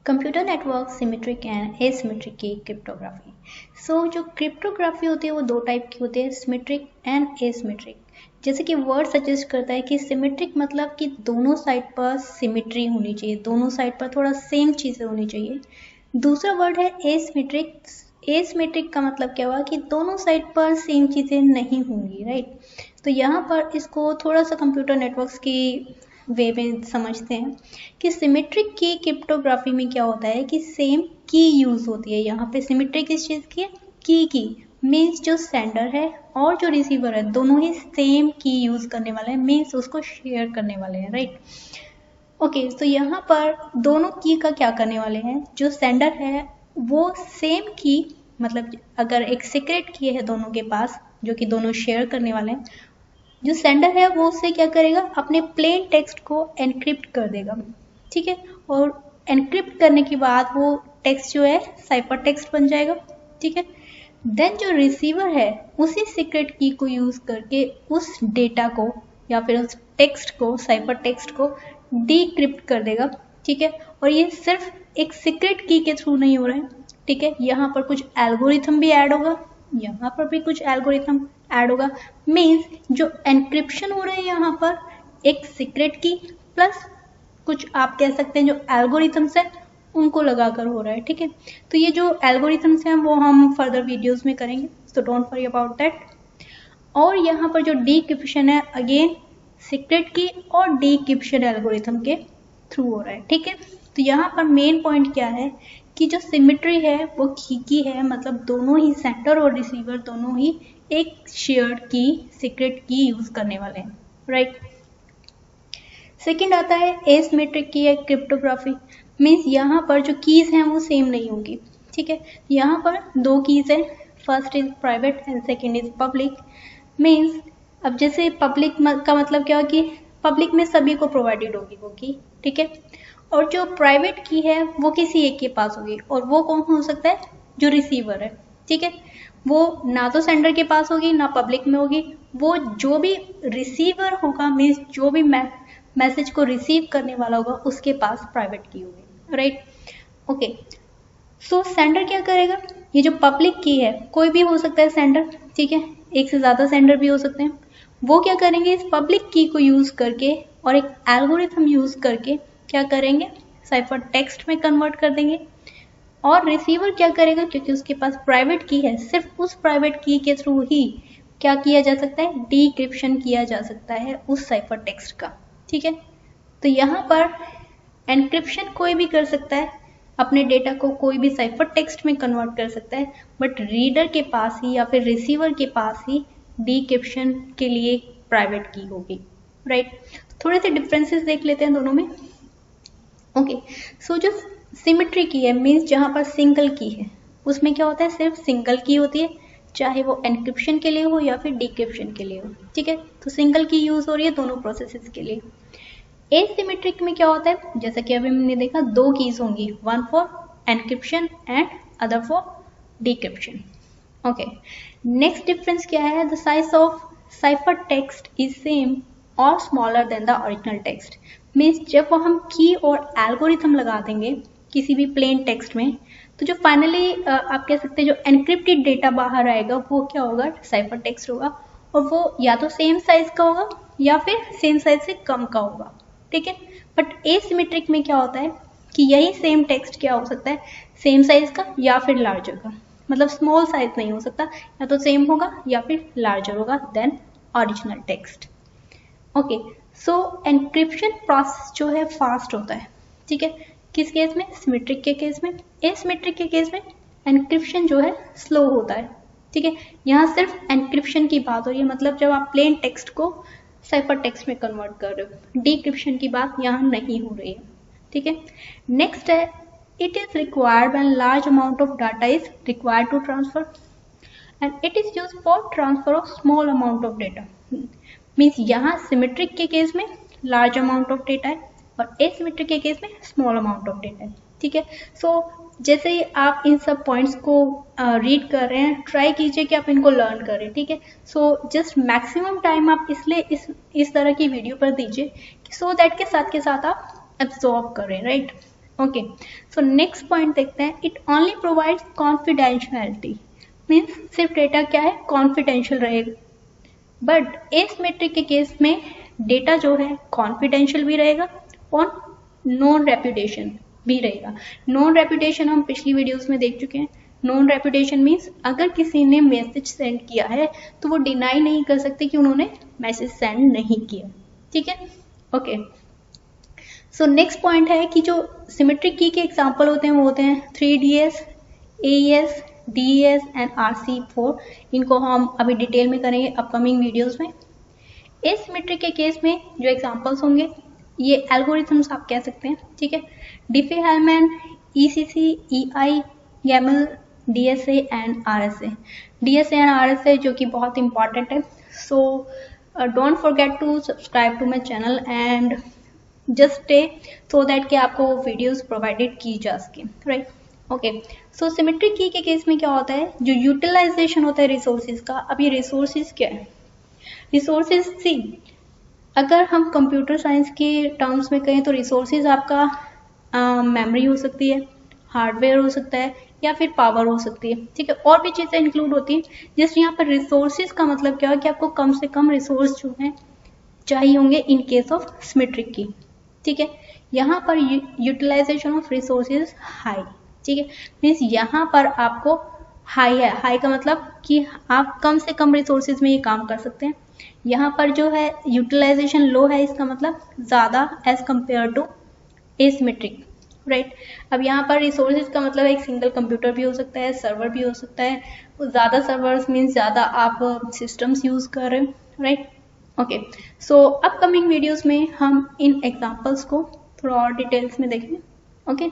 Computer network symmetric and asymmetric की cryptography. जो cryptography होती है वो दो टाइप की होती है, सिमेट्रिक एंड एसिमेट्रिक। जैसे कि वर्ड सजेस्ट करता है कि सिमेट्रिक मतलब कि दोनों साइड पर सिमेट्री होनी चाहिए, दोनों साइड पर थोड़ा सेम चीज़ें होनी चाहिए। दूसरा वर्ड है एसिमेट्रिक। एसिमेट्रिक का मतलब क्या हुआ कि दोनों साइड पर सेम चीज़ें नहीं होंगी, राइट। तो यहाँ पर इसको थोड़ा सा कंप्यूटर नेटवर्क्स की वे में समझते हैं कि सिमेट्रिक की क्रिप्टोग्राफी में क्या होता है कि सेम की यूज होती है। यहाँ पे सिमेट्रिक किस चीज की है, की मीन्स जो सेंडर है और जो रिसीवर है दोनों ही सेम की यूज करने वाले हैं, मीन्स उसको शेयर करने वाले हैं, राइट। ओके, तो यहाँ पर दोनों की का क्या करने वाले हैं, जो सेंडर है वो सेम की, मतलब अगर एक सीक्रेट की है दोनों के पास जो कि दोनों शेयर करने वाले हैं, जो सेंडर है वो उससे क्या करेगा, अपने प्लेन टेक्स्ट को एनक्रिप्ट कर देगा, ठीक है। और एनक्रिप्ट करने के बाद वो टेक्स्ट जो है साइफर टेक्स्ट बन जाएगा, ठीक है। देन जो रिसीवर है उसी सीक्रेट की को यूज करके उस डेटा को या फिर उस टेक्स्ट को, साइफर टेक्स्ट को डीक्रिप्ट कर देगा, ठीक है। और ये सिर्फ एक सीक्रेट की के थ्रू नहीं हो रहा है, ठीक है। यहाँ पर कुछ एल्गोरिथम भी ऐड होगा, यहाँ पर भी कुछ एल्गोरिथम ऐड होगा, मीन्स जो एनक्रिप्शन हो रहा है यहाँ पर एक सीक्रेट की प्लस कुछ आप कह सकते हैं जो एल्गोरिथम्स है उनको लगाकर हो रहा है, ठीक है। तो ये जो एल्गोरिथम्स हैं वो हम फर्दर वीडियोस में करेंगे, so don't worry about that. और यहाँ पर जो डीक्रिप्शन है अगेन सीक्रेट की और डीक्रिप्शन एल्गोरिथम के थ्रू हो रहा है, ठीक है। तो यहाँ पर मेन पॉइंट क्या है कि जो सिमेट्री है वो की है, मतलब दोनों ही सेंडर और रिसीवर दोनों ही एक शेयर्ड की, सीक्रेट की यूज करने वाले हैं, राइट। सेकंड आता है एसिमेट्रिक की क्रिप्टोग्राफी, मीन्स यहाँ पर जो कीज हैं वो सेम नहीं होंगी, ठीक है। यहाँ पर दो कीज हैं, first is private and second is public. Means अब जैसे पब्लिक का मतलब क्या हो कि पब्लिक में सभी को प्रोवाइडेड होगी वो की, ठीक है। और जो प्राइवेट की है वो किसी एक के पास होगी, और वो कौन हो सकता है, जो रिसीवर है, ठीक है। वो ना तो सेंडर के पास होगी ना पब्लिक में होगी, वो जो भी रिसीवर होगा मीन्स जो भी मैसेज को रिसीव करने वाला होगा उसके पास प्राइवेट की होगी, राइट। ओके, सो सेंडर क्या करेगा, ये जो पब्लिक की है कोई भी हो सकता है सेंडर, ठीक है, एक से ज्यादा सेंडर भी हो सकते हैं। वो क्या करेंगे, इस पब्लिक की को यूज करके और एक एल्गोरिथम यूज करके क्या करेंगे, साइफर टेक्स्ट में कन्वर्ट कर देंगे। और रिसीवर क्या करेगा, क्योंकि उसके पास प्राइवेट की है, सिर्फ उस प्राइवेट की के थ्रू ही क्या किया जा सकता है, डीक्रिप्शन किया जा सकता है उस साइफर टेक्स्ट का, ठीक है। तो यहाँ पर एनक्रिप्शन कोई भी कर सकता है, अपने डेटा को कोई भी साइफर टेक्स्ट में कन्वर्ट कर सकता है, बट रीडर के पास ही या फिर रिसीवर के पास ही डीक्रिप्शन के लिए प्राइवेट की होगी, राइट। थोड़े से डिफरेंसेस देख लेते हैं दोनों में। ओके, सो जो सिमेट्री की है मीन्स जहां पर सिंगल की है उसमें क्या होता है, सिर्फ सिंगल की होती है, चाहे वो एनक्रिप्शन के लिए हो या फिर डिक्रिप्शन के लिए हो, ठीक है। तो सिंगल की यूज हो रही है दोनों प्रोसेसेस के लिए। एसिमेट्रिक में क्या होता है, जैसा कि अभी हमने देखा दो कीज होंगी, one for encryption and other for decryption. Okay, next difference क्या है, the size of cipher text is same और smaller than the original text. Means जब हम की और एल्गोरिथम लगा देंगे किसी भी प्लेन टेक्स्ट में, तो जो फाइनली आप कह सकते हैं जो एनक्रिप्टेड डेटा बाहर आएगा वो क्या होगा, साइफर टेक्स्ट होगा, और वो या तो सेम साइज का होगा या फिर सेम साइज से कम का होगा, ठीक है। बट एसिमेट्रिक में क्या होता है कि यही सेम टेक्स्ट क्या हो सकता है, सेम साइज का या फिर लार्जर का, मतलब स्मॉल साइज नहीं हो सकता, या तो सेम होगा या फिर लार्जर होगा देन ओरिजिनल टेक्स्ट। ओके, सो एनक्रिप्शन प्रोसेस जो है फास्ट होता है, ठीक है। किस केस में, सिमेट्रिक के केस में। एसिमेट्रिक के केस में एनक्रिप्शन जो है स्लो होता है, ठीक है। यहाँ सिर्फ एनक्रिप्शन की बात हो रही है, मतलब जब आप प्लेन टेक्स्ट को साइफर टेक्स्ट में कन्वर्ट कर रहे हो, डिक्रिप्शन की बात यहाँ नहीं हो रही है, ठीक है। नेक्स्ट है, it is required when large amount of data is required to transfer and it is used for transfer of small amount of data. Means यहाँ सिमेट्रिक के केस में लार्ज अमाउंट ऑफ डेटा है और asymmetric के case में small amount of data है, ठीक है। सो जैसे ही आप इन सब पॉइंट्स को रीड कर रहे हैं, ट्राई कीजिए कि आप इनको लर्न करें, ठीक है। सो जस्ट मैक्सिमम टाइम आप इसलिए इस तरह की वीडियो पर दीजिए कि सो दैट के साथ आप एब्जॉर्ब करें, right. Okay, so next point देखते हैं, it only provides confidentiality, means सिर्फ डेटा क्या है, कॉन्फिडेंशियल रहेगा। बट एसिमेट्रिक के केस में डेटा जो है कॉन्फिडेंशियल भी रहेगा और नॉन रेपुटेशन भी रहेगा। नॉन रेपुटेशन हम पिछली वीडियोस में देख चुके हैं। नॉन रेपुटेशन मीन्स अगर किसी ने मैसेज सेंड किया है तो वो डिनाई नहीं कर सकते कि उन्होंने मैसेज सेंड नहीं किया, ठीक है। ओके, सो नेक्स्ट पॉइंट है कि जो सिमेट्रिक की के एग्जांपल होते हैं वो होते हैं 3DS, AES, DES and RC4। इनको हम अभी डिटेल में करेंगे अपकमिंग वीडियोस में। एसिमेट्रिक के केस में जो एग्जांपल्स होंगे ये एल्गोरिथम्स आप कह सकते हैं, ठीक है। Diffie Hellman, ECC, EI, YAML, DSA and RSA। DSA and RSA जो कि बहुत इंपॉर्टेंट है, so don't forget to subscribe to my channel and just stay so that कि आपको वो वीडियोस प्रोवाइडेड की जा सके, राइट। ओके, सो सिमेट्रिक की के केस में क्या होता है, जो यूटिलाइजेशन होता है रिसोर्सेज का। अब ये रिसोर्सेज क्या है, रिसोर्सेज सी अगर हम कंप्यूटर साइंस के टर्म्स में कहें तो रिसोर्सेज आपका मेमोरी हो सकती है, हार्डवेयर हो सकता है या फिर पावर हो सकती है, ठीक है। और भी चीज़ें इंक्लूड होती हैं। जैसे यहाँ पर रिसोर्सेज का मतलब क्या है कि आपको कम से कम रिसोर्स जो है चाहिए होंगे इन केस ऑफ सिमेट्रिक की, ठीक है। यहाँ पर यूटिलाइजेशन ऑफ रिसोर्सेज हाई, ठीक है, मीन्स यहाँ पर आपको हाई है। हाई का मतलब कि आप कम से कम रिसोर्सेज में ये काम कर सकते हैं। यहाँ पर जो है यूटिलाइजेशन लो है, इसका मतलब ज़्यादा as compare to asymmetric, right. अब यहाँ पर रिसोर्सेज का मतलब एक सिंगल कंप्यूटर भी हो सकता है, सर्वर भी हो सकता है। ज़्यादा सर्वर्स मीन्स ज़्यादा आप सिस्टम्स यूज़ कर रहे हो, राइट। ओके, सो अपकमिंग वीडियोस में हम इन एग्जांपल्स को थोड़ा और डिटेल्स में देखेंगे। ओके।